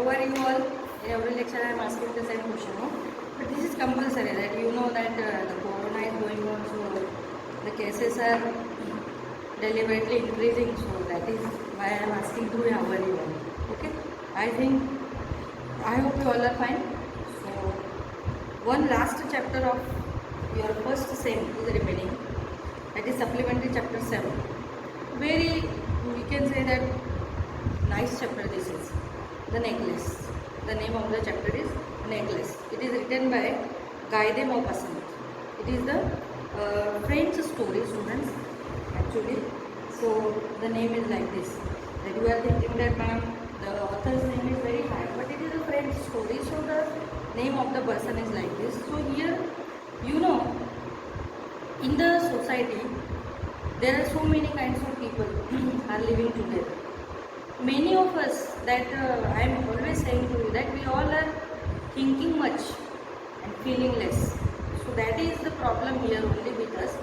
How are you all? In every lecture I am asking the same question, no? But this is compulsory that you know that the corona is going on, so the cases are deliberately increasing, so that is why I am asking to how are you all? Okay? I hope you all are fine. So one last chapter of your first sem is remaining. That is supplementary chapter 7. Very, we can say that nice chapter this is. The necklace. The name of the chapter is necklace. It is written by Guy de Maupassant. It is the French story, students, actually. So the name is like this. That you are thinking that ma'am, the author's name is very high, but it is a French story, so the name of the person is like this. So here, you know, in the society, there are so many kinds of people are living together. Many of us that I am always saying to you that we all are thinking much and feeling less. So that is the problem here only with us.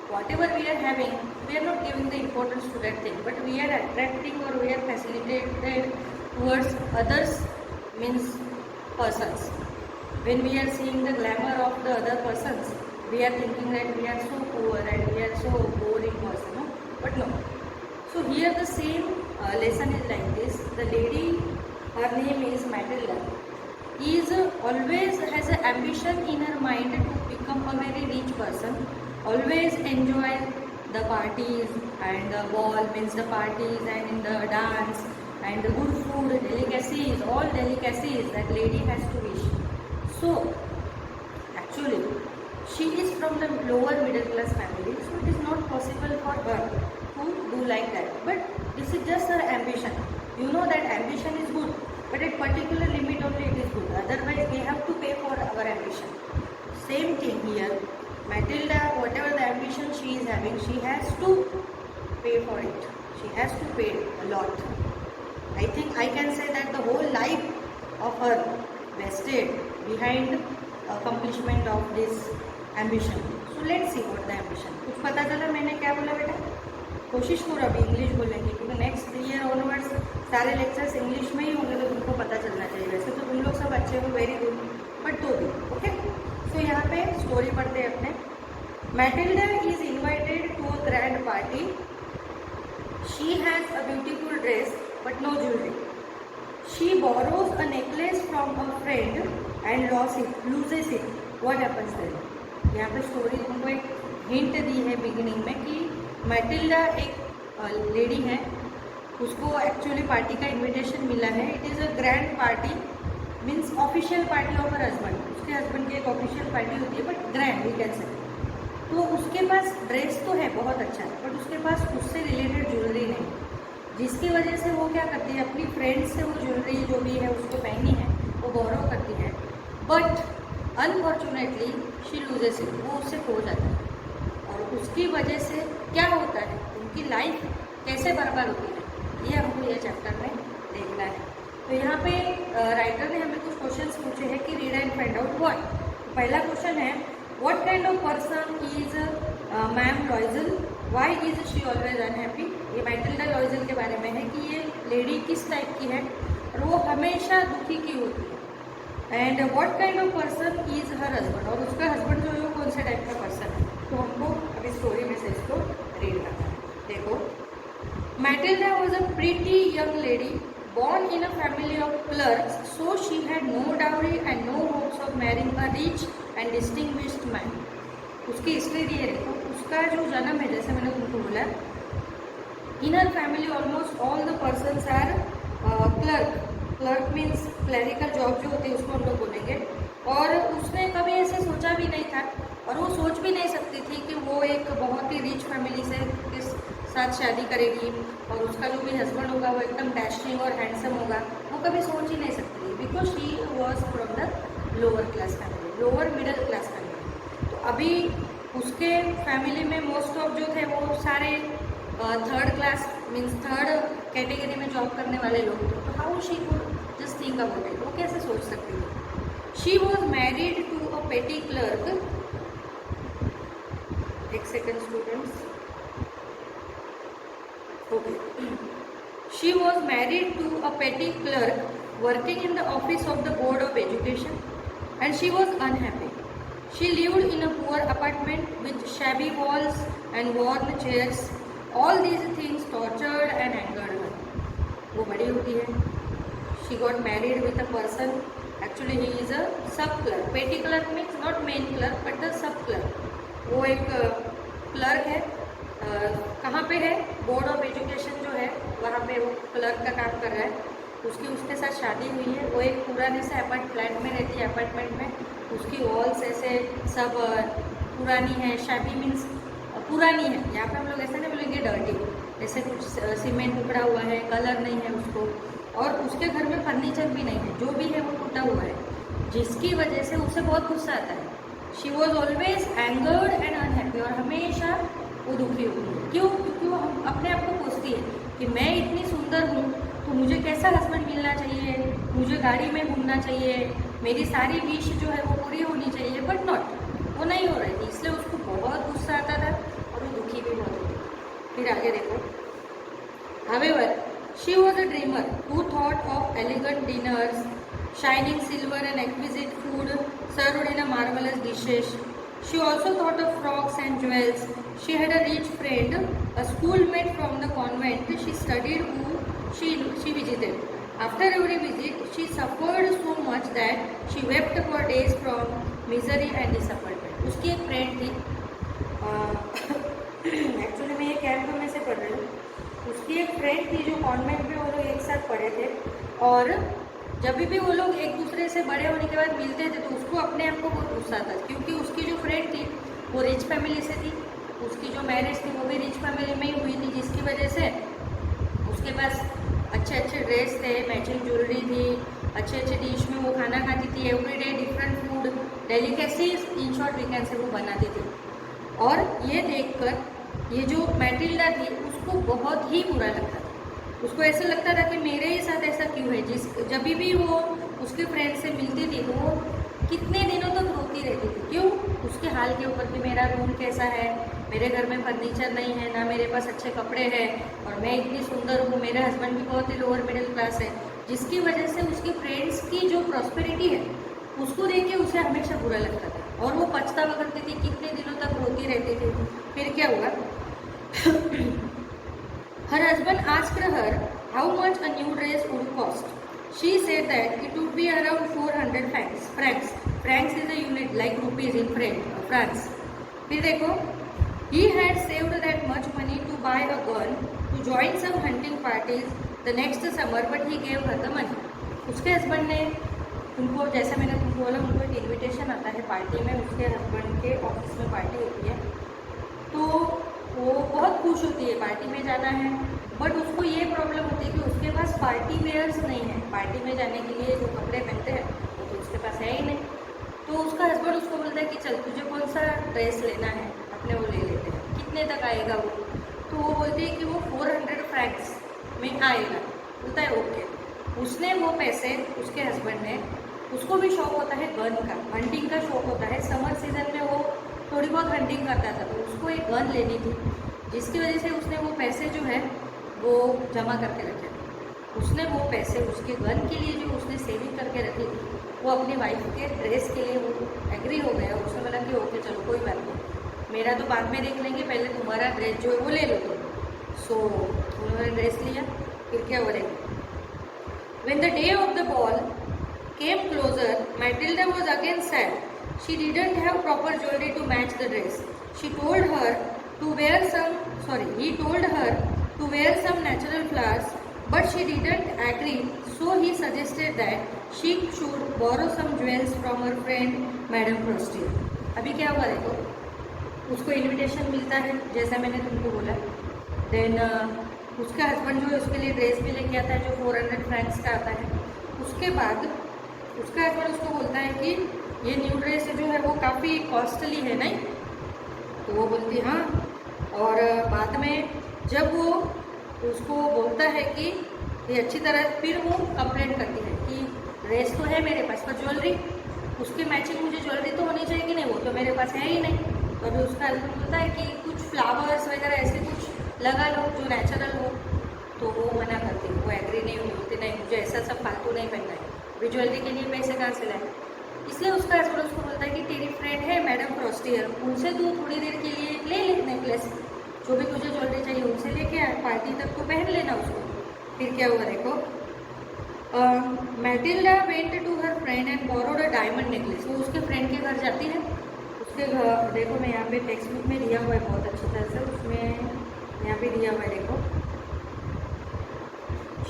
Whatever we are having, we are not giving the importance to that thing, but we are attracting or we are facilitated towards others, means persons. When we are seeing the glamour of the other persons, we are thinking that we are so poor and we are so boring person, no? But no. So here the same lesson is like this. The lady, her name is Matilda, is always has an ambition in her mind to become a very rich person, always enjoy the parties and the ball, means the parties and in the dance and the good food, delicacies, all delicacies that lady has to wish. So actually she is from the lower middle class family, so it is not possible for her to do like that. But this is just her ambition. You know that ambition is good, but at particular limit only it is good. Otherwise we have to pay for our ambition. Same thing here. Matilda, whatever the ambition she is having, she has to pay for it. She has to pay a lot. I think I can say that the whole life of her vested behind accomplishment of this ambition. So let's see what the ambition. कुछ पता चला मैंने क्या बोला बेटा? कोशिश करो अभी इंग्लिश बोलने की, क्योंकि नेक्स्ट ईयर ऑनवर्ड्स सारे लेक्चर्स इंग्लिश में ही होंगे, तो तुमको पता चलना चाहिए. वैसे तो तुम लोग सब अच्छे हो, वेरी गुड, बट तो भी ओके. तो यहाँ पे स्टोरी पढ़ते हैं अपने. Matilda is invited to a grand party. She has a beautiful dress but no jewellery. She borrows a necklace from a friend and loses it. What happens then? यहाँ पे स्टोरी तुमको एक हिंट दी है beginning में कि Matilda एक lady है, उसको एक्चुअली पार्टी का इनविटेशन मिला है. It is a grand party, means official party of her husband. उसके हस्बैंड की एक ऑफिशियल पार्टी होती है, बट ग्रैंड वी कैन से. तो उसके पास ड्रेस तो है बहुत अच्छा, बट उसके पास उससे रिलेटेड ज्वेलरी नहीं, जिसकी वजह से वो क्या करती है, अपनी फ्रेंड से वो ज्वेलरी जो भी है उसको पहनी है वो बोरो करती है. But unfortunately she loses it, वो उससे खो जाता है. और उसकी वजह से क्या होता है, उनकी लाइफ कैसे बर्बाद होती है, ये हमको ये चैप्टर में देखना है. तो यहाँ पे राइटर ने हमें कुछ क्वेश्चंस पूछे हैं कि read and find out what. पहला क्वेश्चन है what kind of person is ma'am लॉयजल, why is she always unhappy. ये मैटिल्डा लॉयजल के बारे में है कि ये लेडी किस टाइप की है और वो हमेशा दुखी की होती है. And what kind of person is her husband, और उसका हस्बैंड जो है वो कौन से टाइप का पर्सन है. तो हमको अभी स्टोरी में से इसको रीड करना है. देखो, Matilda was a pretty young lady born in a family of clerks, so she had no dowry and no hopes of marrying a rich and distinguished man. उसकी हिस्ट्री दी है. देखो, उसका जो जन्म है, जैसे मैंने तुमको बोला, in her family almost all the persons are clerk. Clerk means clerical job जो होती है उसको हम लोग बोलेंगे. और उसने कभी ऐसे सोचा भी नहीं था, और वो सोच भी नहीं सकती थी कि वो एक बहुत ही रिच फैमिली से किस साथ शादी करेगी और उसका जो भी हस्बैंड होगा वो एकदम डैशिंग और हैंडसम होगा. वो कभी सोच ही नहीं सकती थी, because she was from the lower class family, lower middle class family. तो अभी उसके फैमिली में मोस्ट ऑफ जो थे वो सारे third class means third category में जॉब करने वाले लोग थे. तो how she could just think about it, वो कैसे सोच सकती थी. She was married to a petty clerk. एक second students. Okay. She was married to a petty clerk working in the office of the Board of Education, and she was unhappy. She lived in a poor apartment with shabby walls and worn chairs. All these things tortured and angered her. वो बड़ी होती है. She got married with a person. Actually, he is a sub clerk. Petty clerk means not main clerk, but the sub clerk. वो एक clerk है. कहाँ पे है? बोर्ड ऑफ एजुकेशन जो है वहाँ पे वो क्लर्क का काम कर रहा है. उसके साथ शादी हुई है. वो एक पुराने से फ्लैट में रहती है, अपार्टमेंट में. उसकी वॉल्स ऐसे सब पुरानी है. शैबी मीन्स पुरानी है. यहाँ पे हम लोग ऐसा नहीं बोलेंगे डर्टी. ऐसे कुछ सीमेंट उखड़ा हुआ है, कलर नहीं है उसको, और उसके घर में फर्नीचर भी नहीं है. जो भी है वो टूटा हुआ है, जिसकी वजह से उसे बहुत गुस्सा आता है. She was always angered and unhappy. और हमेशा वो दुखी होती है. क्यों? क्योंकि वो अपने आप को पूछती है कि मैं इतनी सुंदर हूँ तो मुझे कैसा हस्बैंड मिलना चाहिए, मुझे गाड़ी में घूमना चाहिए, मेरी सारी विश जो है वो पूरी होनी चाहिए. बट नॉट, वो नहीं हो रही थी. इसलिए उसको बहुत गुस्सा आता था और वो दुखी भी बहुत होती. फिर आगे देखो. However, she was a dreamer who thought of elegant dinners, shining silver and exquisite food served in a marvelous dishes. She also thought of frocks and jewels. She had a rich friend, a schoolmate from the convent she studied who she visited. After every visit, she suffered so much that she wept for days from misery and disappointment. उसकी एक friend थी. Actually मैं ये camp में से पढ़ रही हूँ. उसकी एक फ्रेंड थी जो कॉन्वेंट में वो लोग एक साथ पढ़े थे. और जब भी वो लोग एक दूसरे से बड़े होने के बाद मिलते थे तो उसको अपने आप को बहुत गुस्सा था, क्योंकि उसकी जो फ्रेंड थी वो रिच फैमिली से थी. उसकी जो मैरिज थी वो भी रिच फैमिली में ही हुई थी, जिसकी वजह से उसके पास अच्छे अच्छे ड्रेस थे, मैचिंग ज्वेलरी थी, अच्छे अच्छे डिश में वो खाना खाती थी. Everyday different food, delicacies, in short weekend से वो बनाती थी. और ये देखकर ये जो मैटिल्डा थी उसको बहुत ही बुरा लगता था. उसको ऐसा लगता था कि मेरे ही साथ ऐसा क्यों है. जब भी वो उसके फ्रेंड से मिलती थी तो वो कितने दिनों तक रोती रहती थी. क्यों? उसके हाल के ऊपर कि मेरा रूम कैसा है, मेरे घर में फर्नीचर नहीं है, ना मेरे पास अच्छे कपड़े हैं, और मैं इतनी सुंदर हूँ, मेरे हस्बैंड भी बहुत ही लोअर मिडिल क्लास है. जिसकी वजह से उसके फ्रेंड्स की जो प्रॉस्पेरिटी है उसको देख के उसे हमेशा बुरा लगता था. और वो पछतावा करती थी, कितने दिनों तक रोती रहती थी. फिर क्या हुआ? Her husband asked her how much a new dress would cost. She said that it would be around 400 francs. Francs is a unit like rupees in France. फिर देखो, he had saved that much money to buy a gun to join some hunting parties the next summer, but he gave her the money. उसके husband ने उनको, जैसा मैंने तुमको बोला, उनको एक इन्विटेशन आता है पार्टी में. उसके हस्बैंड के ऑफिस में पार्टी होती है तो वो बहुत खुश होती है, पार्टी में जाना है. बट उसको ये प्रॉब्लम होती है कि उसके पास पार्टी वेयर्स नहीं है. पार्टी में जाने के लिए जो कपड़े पहनते हैं वो तो उसके पास है ही नहीं. तो उसका हस्बैंड उसको बोलता है कि चल तुझे कौन सा ड्रेस लेना है, अपने वो ले लेते हैं. कितने तक आएगा वो? तो वो बोलती है कि वो 400 फ्रैंक्स में आएगा. बोलता है ओके. उसने वो पैसे, उसके हस्बैंड ने, उसको भी शौक होता है गन का, हंटिंग का शौक होता है. समर सीजन में वो थोड़ी बहुत हंटिंग करता था, तो उसको एक गन लेनी थी, जिसकी वजह से उसने वो पैसे जो है वो जमा करके रखे थे. उसने वो पैसे उसके गन के लिए जो उसने सेविंग करके रखी थी वो अपनी वाइफ के ड्रेस के लिए वो एग्री हो गया. उसने बोला कि ओके चलो कोई बात नहीं, मेरा तो बाद में देख लेंगे, पहले तुम्हारा ड्रेस जो है वो ले लो तुम. सो उन्होंने ड्रेस लिया. फिर क्या हो रहा है? When the day of the ball came closer, Matilda was again sad. She didn't have proper jewelry to match the dress. He told her to wear some natural flowers, but she didn't agree. So he suggested that she should borrow some jewels from her friend Madame Prosty. अभी क्या हुआ देखो, उसको invitation मिलता है जैसा मैंने तुमको बोला. देन उसका हस्बैंड जो है उसके लिए ड्रेस भी लेके आता है जो 400 फ्रैंक्स का आता है. उसके बाद उसका हस्बैंड उसको बोलता है कि ये न्यू ड्रेस जो है वो काफ़ी कॉस्टली है नहीं. तो वो बोलती हाँ. और बाद में जब वो उसको बोलता है कि ये अच्छी तरह, फिर वो कंप्लेंट करती है कि ड्रेस तो है मेरे पास, पर ज्वेलरी उसके मैचिंग मुझे ज्वेलरी तो होनी चाहिए कि नहीं, वो तो मेरे पास है ही नहीं. तो अभी उसका हस्बैंड बोलता है कि कुछ फ्लावर्स वगैरह ऐसे कुछ लगा लो जो नेचुरल हो. तो वो मना करती है, वो एग्री नहीं होती, नहीं मुझे ऐसा सब फालतू नहीं पहनना है, अभी ज्वेलरी के लिए पैसे कहाँ से लाए। इसलिए उसका हस्बैंड उसको बोलता है कि तेरी फ्रेंड है मैडम फ्रॉस्टियर, उनसे तू थोड़ी देर के लिए ले ले नेकलेस, जो भी तुझे ज्वेलरी चाहिए उनसे लेके आए, पार्टी तक तो पहन लेना उसको। फिर क्या हुआ देखो, Matilda went to her friend and borrowed a diamond necklace. वो उसके फ्रेंड के घर जाती है, उसके घर देखो मैं यहाँ पे टेक्स्ट बुक में दिया हुआ है बहुत अच्छी तरह से, उसमें यहाँ पे दिया हुआ है देखो।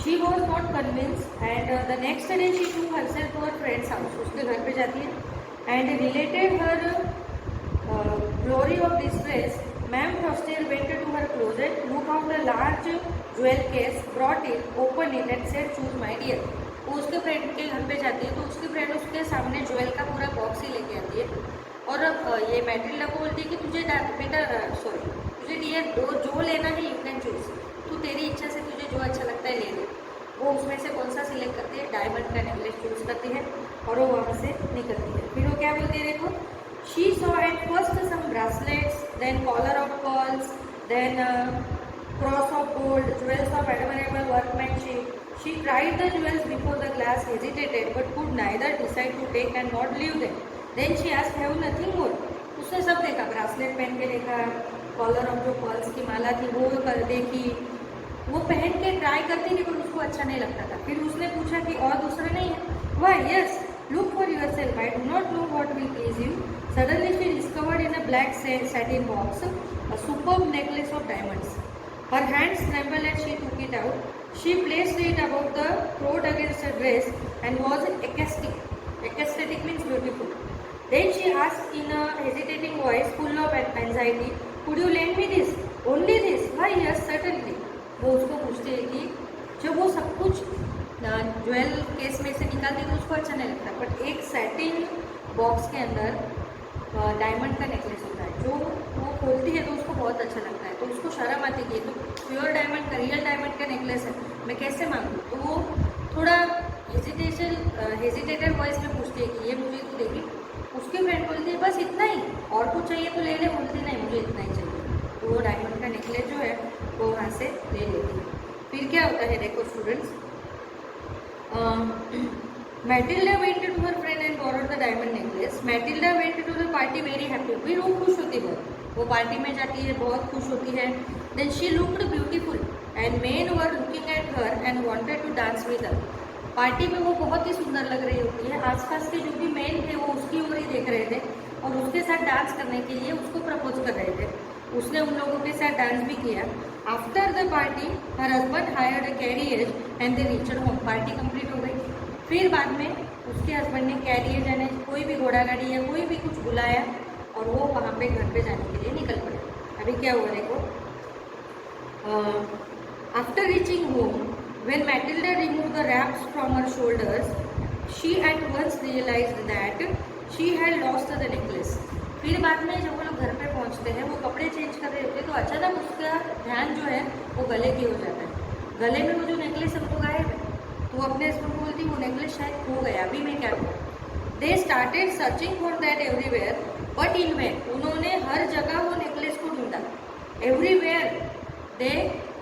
She was not convince and the next day she to herself to her friends house, उसके घर पे जाती है and related her glory of distress. Ma'am Forestier went to her closet, look out a large jewel case, brought it, open it and said choose my dear. वो उसके friend के घर पे जाती है तो उसकी फ्रेंड उसके सामने ज्वेल का पूरा बॉक्स ही लेके आती है और ये मैट्रिल्डा को बोलती है कि तुझे बेटा सॉरी तुझे डियर जो लेना है यू कैन चूज, तू तेरी इच्छा से तुझे जो अच्छा लगता है ले ले। वो उसमें से कौन सा सिलेक्ट करती है, डायमंड का नेकलेस चूज करती है और वो वहाँ से निकलती है। फिर वो क्या बोलती है देखो, she saw at first some bracelets, then collar of pearls, then cross of gold, jewels of admirable workmanship. She tried the jewels before the glass, hesitated but could neither decide to take and not leave them. Then she asked, "Have nothing more?" उसने सब देखा, bracelet पहन के देखा, collar of जो pearls की माला थी वो कर देखी, वो पहन के ट्राई करती थी पर उसको अच्छा नहीं लगता था। फिर उसने पूछा कि और दूसरा नहीं है? Why yes, look for yourself. I do not know what will please you. Suddenly she discovered in a black satin box a superb necklace of diamonds. Her hands trembled as she took it out. She placed it above the throat against her dress and was ecstatic. Ecstatic means beautiful. Then she asked in a hesitating voice, full of anxiety, "Could you lend me this? Only this?" "Why, yes, certainly." वो उसको पूछती है कि जब वो सब कुछ jewel case में से निकालती है तो उसको अच्छा नहीं लगता, बट एक सैटिन बॉक्स के अंदर डायमंड का नेकलेस होता है जो वो खोलती है तो उसको बहुत अच्छा लगता है, तो उसको शर्म आती है तो प्योर डायमंड का रियल डायमंड का नेकलेस है मैं कैसे मांगूँ। तो वो थोड़ा हेजिटेटेड वॉइस में पूछती है कि ये मुझे तो देगी। उसकी फ्रेंड बोलती है बस इतना ही, और कुछ चाहिए तो ले ले, बोलती नहीं मुझे इतना ही चाहिए। तो वो डायमंड का नेकलेस जो है वो वहाँ से ले लेती है। फिर क्या होता है देखो students, Matilda went to her friend and borrowed the diamond necklace. Matilda went to the party very happy, फिर वो खुश होती है, वो पार्टी में जाती है बहुत खुश होती है। Then she looked beautiful and men were looking at her and wanted to dance with her. Party में वो बहुत ही सुंदर लग रही होती है, आसपास के जो भी मेन थे वो उसकी ओर ही देख रहे थे और उसके साथ डांस करने के लिए उसको प्रपोज कर रहे थे। उसने उन लोगों के साथ डांस भी किया। After the party her husband hired a carrier and they reached home. Party complete हो गई, फिर बाद में उसके हस्बैंड ने कैरियर यानी कोई भी घोड़ा गाड़ी या कोई भी कुछ बुलाया और वो वहाँ पे घर पे जाने के लिए निकल पड़े। अभी क्या हुआ देखो, after reaching home when Matilda removed the wraps from her shoulders, she at once realized that she had lost the necklace. फिर बाद में जब वो लोग घर पे पहुंचते हैं वो कपड़े चेंज कर रहे होते हैं तो अचानक उसका ध्यान जो है वो गले की हो जाता है। गले में वो जो नेकलेस है वो गायब है, तो वो अपने हस्बैंड को बोलती वो नेकलेस शायद खो गया, अभी मैं क्या करूँ। They started searching for that everywhere but in when. उन्होंने हर जगह वो नेकलेस को ढूंढा, एवरीवेयर। दे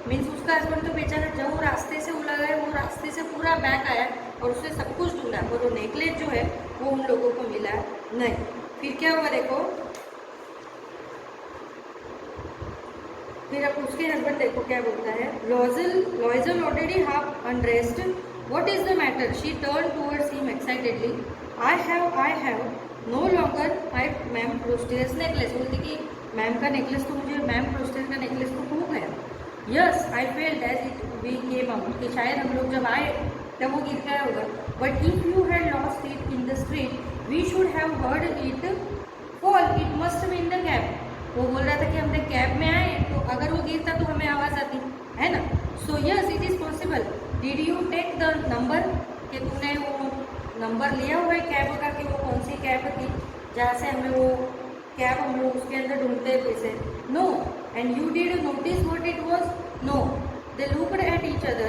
मीन्स उसका हस्बैंड तो बेचारा जब वो रास्ते से वो लगा है वो रास्ते से पूरा बैक आया और उसने सब कुछ ढूंढा और वो नेकलेस जो है वो उन लोगों को मिला नहीं। फिर क्या हुआ देखो, फिर अब उसके हस्बैंड देखो क्या बोलता है, Loisel already half undressed, what is the matter. She turn towards him excitedly, I have no longer my ma'am Forestier's necklace. बोलती कि मैम का नेकलेस तो मुझे, मैम फ्रॉस्टियर का नेकलेस तो खो गया। Yes I felt as it we came out, कि शायद हम लोग जब आए तब वो गिर गया होगा। But if you had lost it in the street we should have heard it fall, it must be in the cab. वो बोल रहा था कि हमने कैब में आए तो अगर वो गिरता तो हमें आवाज़ आती है ना। So yes it is possible. Did you take the number, कि तूने वो नंबर लिया हुआ है कैब का कि वो कौन सी कैब थी जहाँ से हमें वो कैब हम लोग उसके अंदर ढूंढते पैसे। No. And you did notice what it was? No. They looked at each other,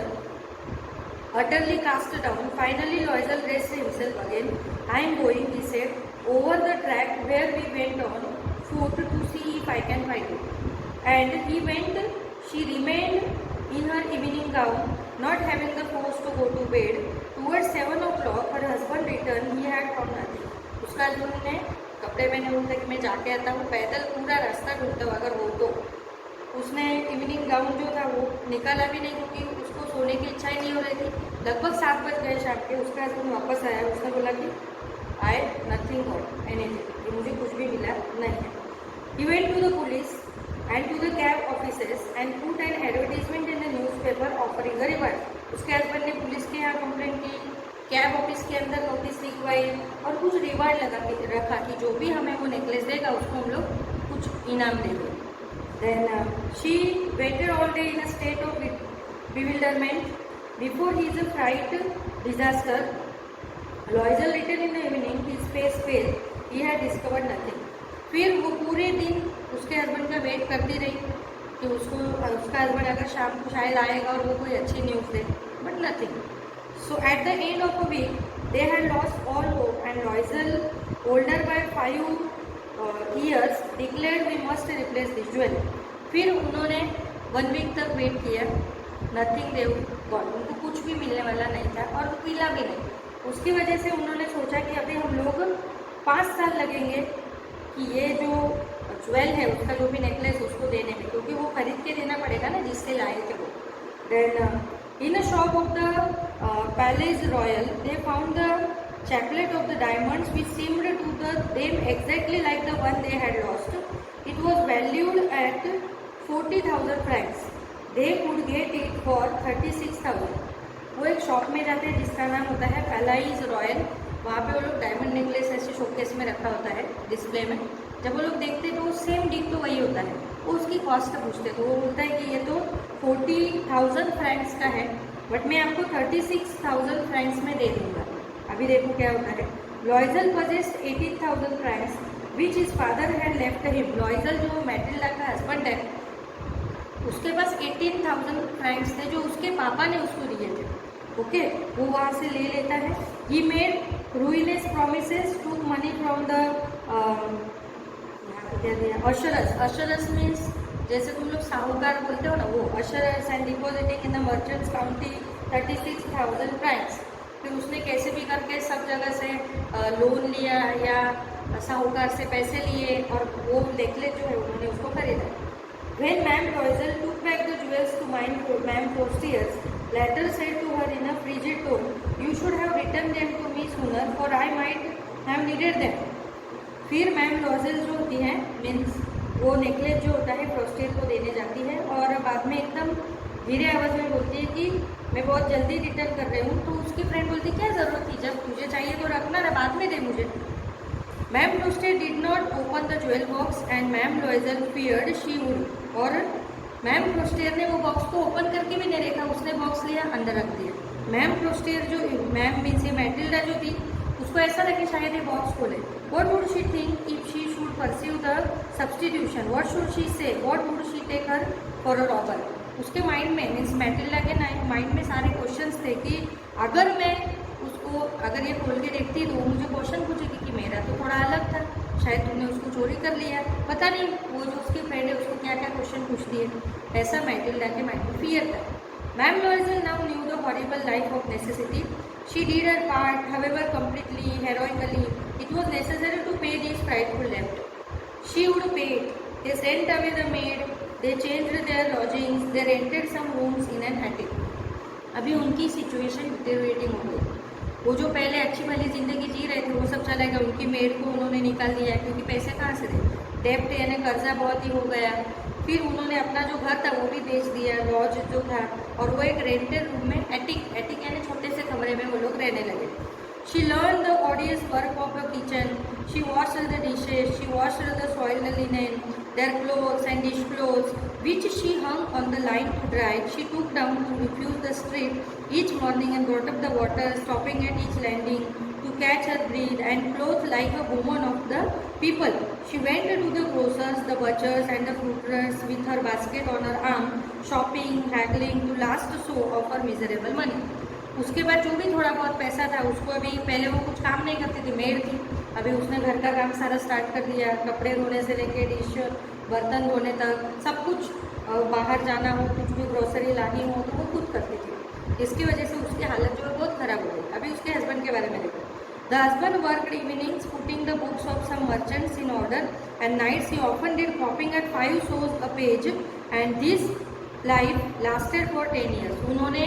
utterly cast down. Finally, Loisel raised himself again. I am going, he said, over the track where we went on foot to see if I can find it. And he went. She remained in her evening gown, not having the force to go to bed. Towards 7 o'clock, her husband returned. He had found nothing. उसका husband ने कपड़े पहने हुए थे कि मैं जाके आता हूँ, पैदल पूरा रास्ता ढूंढता हूँ अगर हो तो। उसने इवनिंग गाउन जो था वो निकाला भी नहीं क्योंकि उसको सोने की इच्छा ही नहीं हो रही थी। लगभग 7 बज गए शाम के। उसका हस्बैंड वापस आया, उसने बोला कि आई नथिंग गॉट एनीथिंग, मुझे कुछ भी मिला नहीं है। He went to the police and to the cab offices and put an advertisement in the newspaper offering a reward. उसके हस्बैंड ने पुलिस के यहाँ कंप्लेंट की, कैब ऑफिस के अंदर नोटिस लिखवाई और कुछ रिवार्ड लगा के रखा कि जो भी हमें वो नेकलेस देगा उसको हम लोग कुछ इनाम देंगे। Then she waited all day in a state of bewilderment before his fright disaster. Loisel returned in the evening, his face pale. He had discovered nothing. फिर वो पूरे दिन उसके हस्बैंड का वेट करती रही कि उसका हस्बैंड अगर शाम को शायद आएगा और वो कोई अच्छी न्यूज़ दे, but nothing. So at the end of a week they had lost all hope and Loisel, older by 5 years, declared we must replace this jewel. फिर उन्होंने 1 वीक तक वेट किया, नथिंग दे गॉट, उनको कुछ भी मिलने वाला नहीं था और मिला भी नहीं। उसकी वजह से उन्होंने सोचा कि अभी हम लोग 5 साल लगेंगे कि ये जो ज्वेल है उसका जो भी नेकलेस उसको देने में, क्योंकि वो खरीद के देना पड़ेगा ना जिससे लाए थे वो। Then in a shop of the palace royal they found the chaplet of the diamonds which seemed to them exactly like the one they had lost. It was valued at 40,000 francs. They could get it for 36,000. वो एक shop में जाते हैं जिसका नाम होता है palace royal. वहाँ पे वो लोग डायमंड नेकलेस ऐसे शोकेस में रखा होता है डिस्प्ले में। जब वो लोग देखते हैं तो सेम डिक तो वही होता है। वो उसकी कॉस्ट पूछते तो वो बोलता है कि ये तो 40,000 फ्रैंक्स का है, बट मैं आपको 36,000 फ्रैंक्स में दे दूँगा। अभी देखो क्या होता है। लॉइजल possessed 18,000 francs which his father had left him. लॉइजल जो मैटिल्डा का हस्बैंड है उसके पास 18,000 फ्रैंक्स थे जो उसके पापा ने उसको दिए थे। ओके, वो वहाँ से ले लेता है। He made ruinous promises, took money from the क्या दिया, अशरस। अशरस मीन्स जैसे तुम लोग साहूकार बोलते हो ना, वो अशरस and depositing in the merchants county 36,000 francs. फिर उसने कैसे भी करके सब जगह से लोन लिया या साहूकार से पैसे लिए और वो नेकलेस जो है उन्होंने उसको खरीदा। When Ma'am Loisel took back the jewels to Ma'am Postiers, latter said to her in a frigid tone, "You should have returned them to me sooner, for I might have needed them." फिर ma'am लॉइजल जो होती है means वो necklace जो होता है प्रोस्टियर को देने जाती है और बाद में एकदम धीरे आवाज़ में बोलती है कि मैं बहुत जल्दी रिटर्न कर रही हूँ। तो उसकी फ्रेंड बोलती क्या ज़रूरत थी, जब तुझे चाहिए तो रखना ना, बाद में दे मुझे। Ma'am Forestier did not open the jewel box and ma'am Loisel feared she would. और मैम प्रोस्टियर ने वो बॉक्स को ओपन करके भी नहीं देखा, उसने बॉक्स लिया अंदर रख दिया। मैम प्रोस्टियर जो मैम मीन्स ये मैटिल्डा जो थी उसको ऐसा लगे शायद ये बॉक्स खोले। What would she think if she should pursue the substitution? What should she say? What would she take her for a robber? उसके माइंड में मीन्स मैटिल्डा के माइंड में सारे क्वेश्चंस थे कि अगर मैं उसको अगर ये खोल के देखती तो वो मुझे क्वेश्चन पूछेगी कि मेरा तो थोड़ा अलग था, शायद तुमने उसको चोरी कर लिया, पता नहीं वो जो उसकी फ्रेंड है उसको क्या क्या क्वेश्चन पूछती है। ऐसा मैटिल्डा के माइंड में फियर था। Ma'am लॉइजल now new the horrible life of necessity. She did her part, however completely, heroically. It was necessary to pay this frightful debt. She would pay it. They sent away the maid. They changed their lodgings. They rented some rooms in an attic. अभी उनकी situation deteriorating हो गई। वो जो पहले अच्छी भली ज़िंदगी जी रहे थे वो सब चला गया। उनकी मेड को उन्होंने निकाल दिया क्योंकि पैसे कहाँ से दे, डेप्ट यानी कर्जा बहुत ही हो गया। फिर उन्होंने अपना जो घर था वो भी बेच दिया, लॉज जो था, और वो एक रेंटेड रूम में एटिक यानी छोटे से कमरे में वो लोग रहने लगे। She learn the ऑडियस work of the kitchen. She washed the dishes, she washed the soiled linen, their clothes and dish clothes which she hung on the line to dry. She took down to refuse the street each morning and brought up the water, stopping at each landing to catch her breath and clothed like a woman of the people. She went to the grocers, the butchers and the fruiterers with her basket on her arm, shopping, haggling to last so of her miserable money. उसके बाद जो भी थोड़ा बहुत पैसा था उसको, अभी पहले वो कुछ काम नहीं करती थी, मेड थी, अभी उसने घर का काम सारा स्टार्ट कर दिया, कपड़े धोने से लेके डिश बर्तन धोने तक सब कुछ बाहर जाना हो, कुछ भी ग्रोसरी लानी हो तो वो खुद करती थी। इसकी वजह से उसकी हालत जो है बहुत ख़राब हो गई। अभी उसके हस्बैंड के बारे में देखो। The husband worked evenings putting the books of some merchants in order and nights he often did copying at 5 shows a page and this life lasted for 10 years। उन्होंने,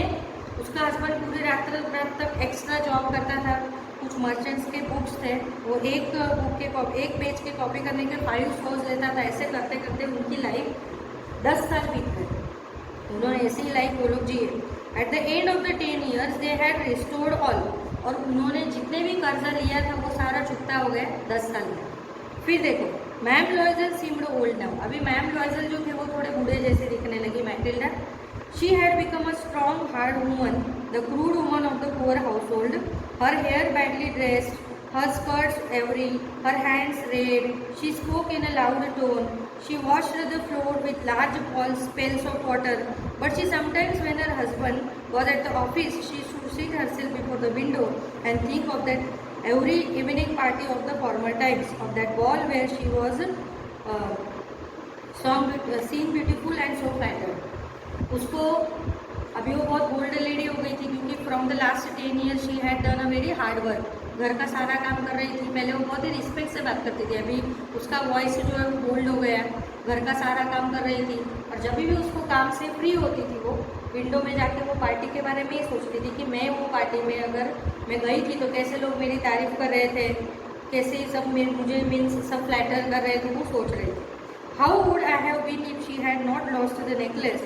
उसका हस्बैंड पूरी रात तक एक्स्ट्रा जॉब करता था। कुछ merchants के books थे, वो एक पेज के कॉपी करने के 5 shows लेता था। ऐसे करते करते उनकी लाइफ 10 साल बीत गए। उन्होंने ऐसी लाइफ वो लोग जिए। Eight the end of the 10 years they had restored all. और उन्होंने जितने भी कर्जा लिया था वो सारा चुकता हो गया 10 साल में। फिर देखो, ma'am Loisel seemed old now. अभी मैम लॉयजल जो थे वो थोड़े बूढ़े जैसे दिखने लगी Matilda. She had become a strong hard woman, the crude woman of the poor household. Her hair badly dressed, her skirts every, her hands red. She spoke in a loud tone. She washed the floor with large pails of water. But she sometimes, when her husband was at the office, she should sit herself before the window and think of that every evening party of the former times, of that ball where she was seen beautiful and so flattered. उसको अभी वो बहुत bold lady हो गई थी, क्योंकि from the last 10 years she had done a very hard work. घर का सारा काम कर रही थी। पहले वो बहुत ही रिस्पेक्ट से बात करती थी, अभी उसका वॉइस जो है बोल्ड हो गया। घर का सारा काम कर रही थी, और जब भी उसको काम से फ्री होती थी वो विंडो में जाके वो पार्टी के बारे में ही सोचती थी कि मैं वो पार्टी में अगर मैं गई थी तो कैसे लोग मेरी तारीफ कर रहे थे, कैसे सब मुझे मीन्स सब फ्लैटर कर रहे थे, वो सोच रही थी। How would I have been if she had not lost the necklace,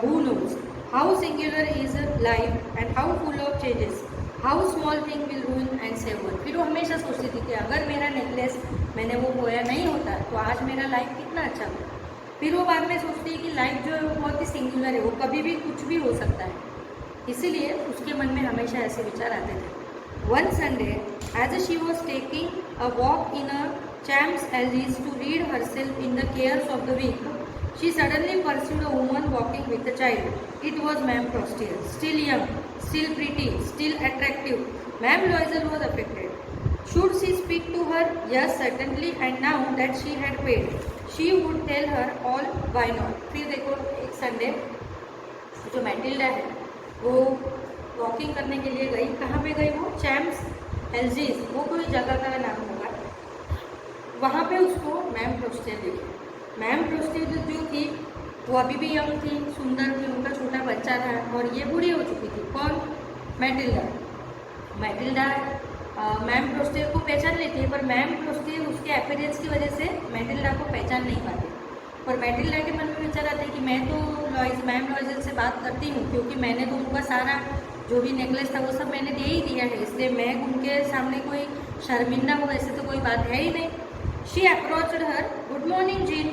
who knows how singular is life and how full of changes, how small thing will ruin and save one. फिर वो हमेशा सोचती थी कि अगर मेरा necklace मैंने वो खोया नहीं होता तो आज मेरा लाइफ कितना अच्छा होता। फिर वो बाद में सोचती है कि लाइफ जो है वो बहुत ही सिंगुलर है, वो कभी भी कुछ भी हो सकता है। इसीलिए उसके मन में हमेशा ऐसे विचार आते थे। One Sunday as she was taking a walk in a Champs Elysees to read herself in the cares of the week, she suddenly pursued a woman walking with a child. It was Ma'am Prostier, still young, still pretty, still attractive. Ma'am Loisel was affected. Should she speak to her? Yes, certainly. And now that she had paid, she would tell her all. Why not? फिर देखो, एक Sunday जो Matilda है वो walking करने के लिए गई। कहाँ पे गई वो? चैम्प्स एल्जीज, वो कोई जगह का नाम होगा। वहाँ पे उसको मैम प्रोस्टियर दिखी। मैम प्रोस्टियर जो थी वो अभी भी यंग थी, सुंदर थी, उनका छोटा बच्चा था, और ये बूढ़ी हो चुकी थी। कौन? मैटिल्डा। मैटिल्डा मैम प्रोस्टियर को पहचान लेती है, पर मैम प्रोस्टियर उसके अपीयरेंस की वजह से मैटिल्डा को पहचान नहीं पाती। पर मैटिल्डा के मन में विचार आता है कि मैं तो मैम लॉयजल से बात करती हूँ, क्योंकि मैंने तो उनका सारा जो भी नेकलेस था वो सब मैंने दे ही दिया है, इसलिए मैं उनके सामने कोई शर्मिंदा हो ऐसे तो कोई बात है ही नहीं। She approached her, good morning gene.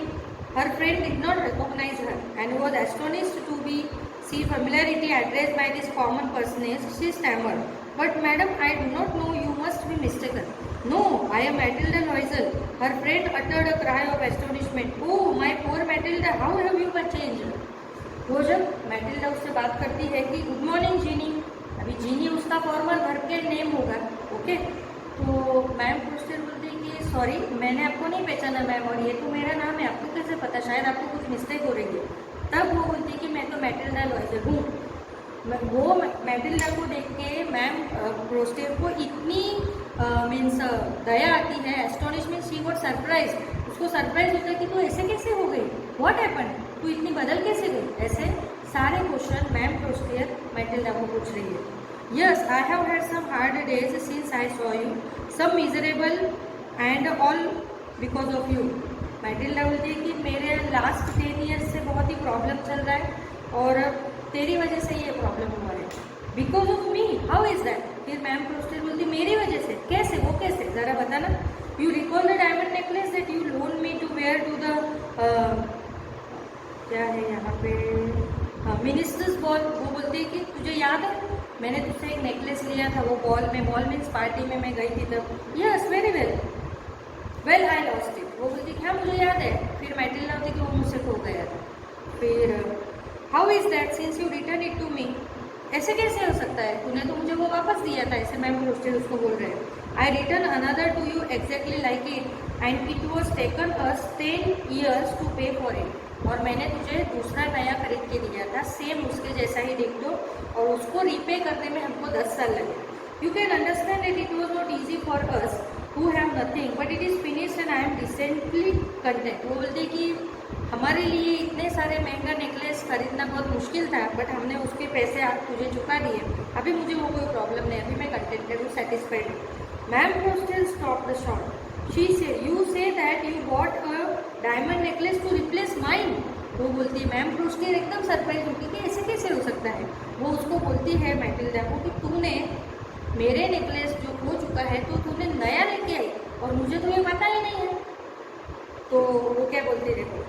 Her friend did not recognize her and was astonished to see familiarity addressed by this common personage. She stammered, "But madam, I do not know. You must be mistaken." "No, I am Matilda Loisel." Her friend uttered a cry of astonishment. "Oh, my poor Matilda, how have you changed?" वो जब Matilda उससे बात करती है कि good morning जीनी, अभी जीनी उसका formal घर के नेम होगा, ओके, तो मैम प्रोस्टियर बोलती है कि सॉरी, मैंने आपको नहीं पहचाना मैम, और ये तो मेरा नाम है, आपको कैसे पता, शायद आपको कुछ मिस्टेक हो रही है। तब वो बोलती है कि मैं तो मैटिल्डा लॉयजल हूँ। वो मैटिल्डा को देख के मैम प्रोस्टियर को इतनी मीन्स दया आती है, एस्टोनिशमेंट, शी गॉट सरप्राइज। उसको सरप्राइज होता है कि तू ऐसे कैसे हो गई, व्हाट हैपन, तू इतनी बदल कैसे गई। ऐसे सारे क्वेश्चन मैम प्रोस्टियर मैटिल्डा को पूछ रही है। Yes, I have had some hard days since I saw you, some miserable and all because of you. Matilda बोलती है कि मेरे लास्ट 10 years से बहुत ही प्रॉब्लम चल रहा है, और तेरी वजह से ये प्रॉब्लम हुआ है। Because of me, how is that? फिर मैम प्रोस्टियर बोलती मेरी वजह से कैसे, वो कैसे, ज़रा बताना। You recall the diamond necklace that you loan me to wear to the क्या है यहाँ पे, मिनिस्टर्स बॉल। वो बोलती है कि तुझे याद है मैंने तुझसे एक नेकलेस लिया था वो बॉल में, बॉल मीन्स पार्टी में मैं गई थी तब। Yes, very well, well I lost it. वो बोलती क्या मुझे याद है। फिर मैटिल्डा होती कि वो मुझसे खो गया था। फिर how is that since you return it to me, ऐसे कैसे हो सकता है, तूने तो मुझे वो वापस दिया था। ऐसे मैम प्रोस्टियर उसको बोल रहे हैं। I return another to you exactly like it and it was taken us 10 years to pay for it. और मैंने तुझे दूसरा नया खरीद के दिया था, सेम उसके जैसा ही देख लो, और उसको रीपे करने में हमको 10 साल लगे. You can understand it, it was not easy for us who have nothing, but it is finished and I am decently content. वो बोलते कि हमारे लिए इतने सारे महंगा नेकलेस खरीदना बहुत मुश्किल था, बट हमने उसके पैसे आज तुझे चुका दिए. अभी मुझे वो कोई प्रॉब्लम नहीं, अभी मैं कंटेंटेड हूँ, सेटिस्फाइड हूँ. Ma'am Crystal stopped the shop. She said, "You say that you bought a diamond necklace to replace mine." वो बोलती है, मैम Crystal एकदम सरप्राइज होती कि ऐसे कैसे हो सकता है. वो उसको बोलती है मैटिल्डा को कि तूने मेरे नेकलेस जो हो चुका है तो तूने नया लेके आई और मुझे तो ये पता ही नहीं है. तो वो क्या बोलती है देखो,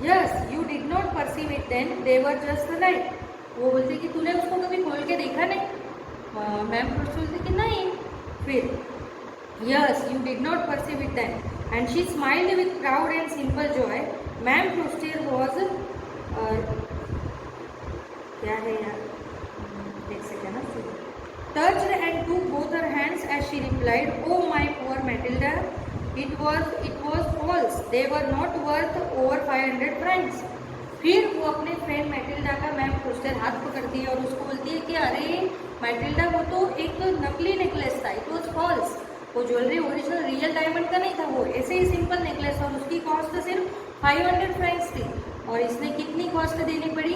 yes you did not perceive it then, they were just the light. वो बोलती कि तूने उसको कभी खोल के देखा नहीं. मैम Crystal बोलती कि नहीं. फिर yes you did not perceive it then, and she smiled with proud and simple joy. Ma'am Crystal was क्या है यार, एक सेकेंड ना, touched and took both her hands as she replied, oh my poor Matilda, it was false, they were not worth over 500 francs. फिर वो अपने friend Matilda का ma'am Crystal हाथ पकड़ती है और उसको बोलती है कि अरे मैटिल्डा वो तो एक नकली नेकलेस था, इट वॉज फॉल्स. वो ज्वेलरी ओरिजिनल रियल डायमंड का नहीं था, वो ऐसे ही सिंपल नेकलेस, और उसकी कॉस्ट सिर्फ 500 फ्रैंक्स थी. और इसने कितनी कॉस्ट देनी पड़ी,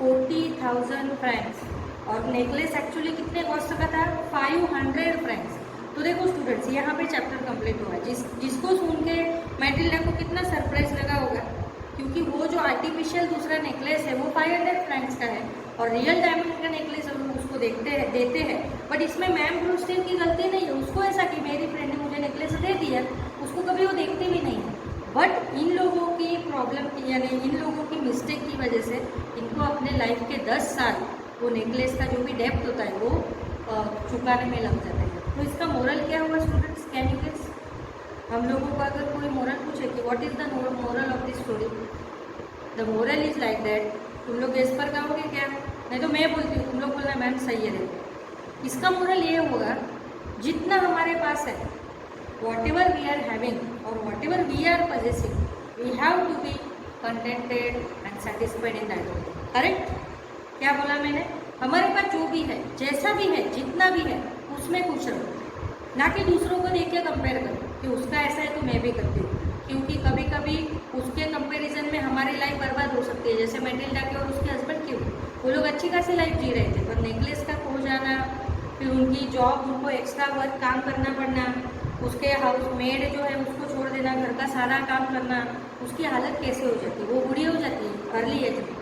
40,000 फ्रैंक्स. और नेकलेस एक्चुअली कितने कॉस्ट का था, 500 फ्रैंक्स. तो देखो स्टूडेंट्स, यहाँ पे चैप्टर कंप्लीट हुआ. जिसको सुन के मैटिल्डा को कितना सरप्राइज लगा होगा, क्योंकि वो जो आर्टिफिशियल दूसरा नेकलेस है वो 500 फ्रैंक्स का है और रियल डायमंड का नेकलेस हम उसको देते हैं. बट इसमें मैम Crystal की गलती नहीं है. उसको ऐसा कि मेरी फ्रेंड ने मुझे नेकलेस दे दिया, उसको कभी वो देखते भी नहीं है. बट इन लोगों की प्रॉब्लम की, यानी इन लोगों की मिस्टेक की वजह से इनको अपने लाइफ के 10 साल वो नेकलेस का जो भी डेप्थ होता है वो चुकाने में लग जाता है. तो इसका मोरल क्या हुआ स्टूडेंट्स, कैन यू गेस? हम लोगों को अगर कोई मोरल पूछे कि what is the moral of this story, the moral is like that. तुम लोग गेस पर कहोगे क्या? नहीं तो मैं बोलती हूँ, तुम लोग बोलना मैम सही है. देखो इसका मोरल ये होगा, जितना हमारे पास है, whatever we are having or whatever we are possessing, we have to be contented and satisfied in that. Correct? क्या बोला मैंने? हमारे पास जो भी है, जैसा भी है, जितना भी है, उसमें खुश रहो, ना कि दूसरों को देख के कंपेयर करो कि उसका ऐसा है तो मैं भी करती हूँ. क्योंकि कभी कभी उसके कंपैरिजन में हमारी लाइफ बर्बाद हो सकती है. जैसे मैटिल्डा के और उसके हस्बैंड की, वो लोग अच्छी खासी लाइफ जी रहे थे, पर नेकलेस का खो जाना, फिर उनकी जॉब, उनको एक्स्ट्रा वर्क काम करना पड़ना, उसके हाउस मेड जो है उसको छोड़ देना, घर का सारा काम करना, उसकी हालत कैसे हो जाती है, वो बुरी हो जाती है अर्ली एज में.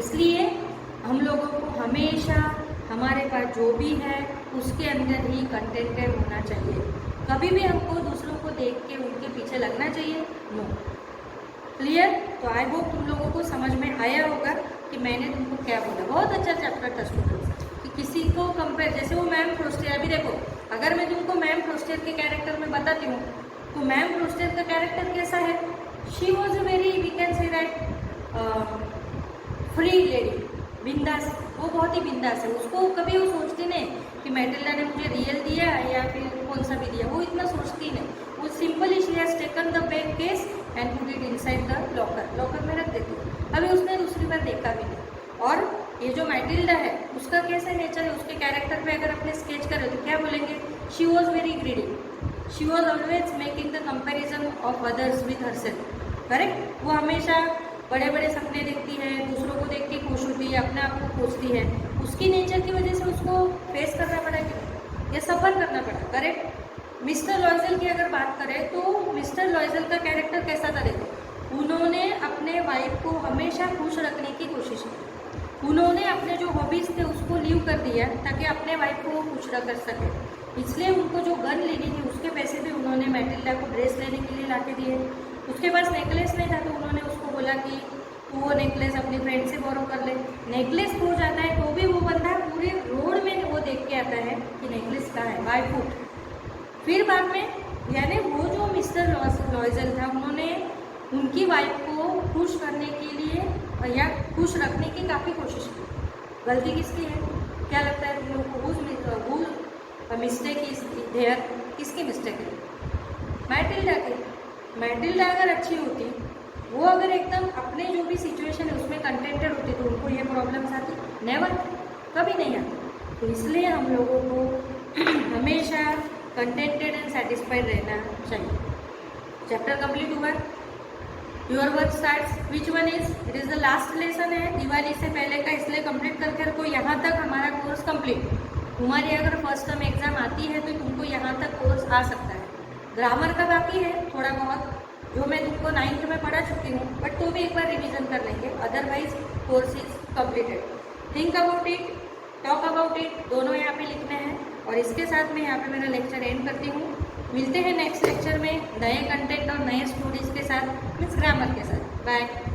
इसलिए हम लोगों को हमेशा हमारे पास जो भी है उसके अंदर ही कंटेंटेड होना चाहिए. कभी भी हमको दूसरों को देख के उनके पीछे लगना चाहिए, नो. क्लियर? तो आई होप तुम लोगों को समझ में आया होगा कि मैंने तुमको क्या बोला. बहुत अच्छा चैप्टर था स्टूडेंट्स, कि किसी को कंपेयर, जैसे वो मैम Crystal. अभी देखो, अगर मैं तुमको मैम Crystal के कैरेक्टर में बताती हूँ तो मैम Crystal का कैरेक्टर कैसा है, she was a very, we can say that, free lady, बिंदास. वो बहुत ही बिंदास है. उसको कभी वो सोचती नहीं कि मैटिल्डा ने मुझे रियल दिया या फिर कौन सा भी दिया, वो इतना सोचती नहीं. वो simply she has taken the bag case and put it inside the locker में रख देती. अभी उसने दूसरी बार देखा भी नहीं. और ये जो मैटिल्डा है उसका कैसे नेचर है, उसके कैरेक्टर पे अगर अपने स्केच करें तो क्या बोलेंगे, she was very greedy, she was always making the comparison of others with herself. Correct? वो हमेशा बड़े बड़े सपने देखती है, दूसरों को देख के खुश होती है, अपने आप को खोजती है. उसकी नेचर की वजह से उसको फेस करना पड़ा कि या सफ़र करना पड़ा. करेक्ट? मिस्टर लॉयजल की अगर बात करें तो मिस्टर लॉयजल का कैरेक्टर कैसा था देखो, उन्होंने अपने वाइफ को हमेशा खुश रखने की कोशिश की. उन्होंने अपने जो हॉबीज़ थे उसको लीव कर दिया ताकि अपने वाइफ को वो खुश रख सके. इसलिए उनको जो गन लेनी थी उसके पैसे भी उन्होंने मैटिल्डा को ड्रेस लेने के लिए ला के दिए. उसके पास नेकलेस नहीं था तो उन्होंने उसको बोला कि तू वो नेकलेस अपनी फ्रेंड से बोरो कर ले. नेकलेस खो जाता है तो भी वो बंदा पूरे रोड में वो देख के आता है कि नेकलेस कहाँ है, बाय फुट. फिर बाद में, यानी वो जो मिस्टर लॉयजल था, उन्होंने उनकी वाइफ को खुश करने के लिए या खुश रखने की काफ़ी कोशिश की. गलती किसकी है, क्या लगता है तुम लोग को? मिस्टेक इज देयर, किसकी मिस्टेक है? मैटिल्डा की. मैटिल्डा अगर अच्छी होती वो अगर एकदम अपने जो भी सिचुएशन है उसमें कंटेंटेड होती तो उनको ये प्रॉब्लम्स आती नेवर, कभी नहीं आती। तो इसलिए हम लोगों को हमेशा कंटेंटेड एंड सेटिस्फाइड रहना चाहिए। चैप्टर कंप्लीट हुआ, your work starts, which one is, it is the last lesson है दिवाली से पहले का, इसलिए कंप्लीट करके रखो। यहाँ तक हमारा कोर्स कंप्लीट। तुम्हारी अगर फर्स्ट टर्म एग्जाम आती है तो तुमको यहाँ तक कोर्स आ सकता है। ग्रामर का बाकी है थोड़ा बहुत, जो मैं तुमको 9th में पढ़ा चुकी हूँ, बट तो भी एक बार रिवीजन कर लेंगे। Otherwise course is completed. Think about it, talk about it, दोनों यहाँ पे लिखने हैं। और इसके साथ मैं यहाँ पे मेरा लेक्चर एंड करती हूँ। मिलते हैं नेक्स्ट लेक्चर में नए कंटेंट और नए स्टोरीज के साथ, मीन्स ग्रामर के साथ। बाय।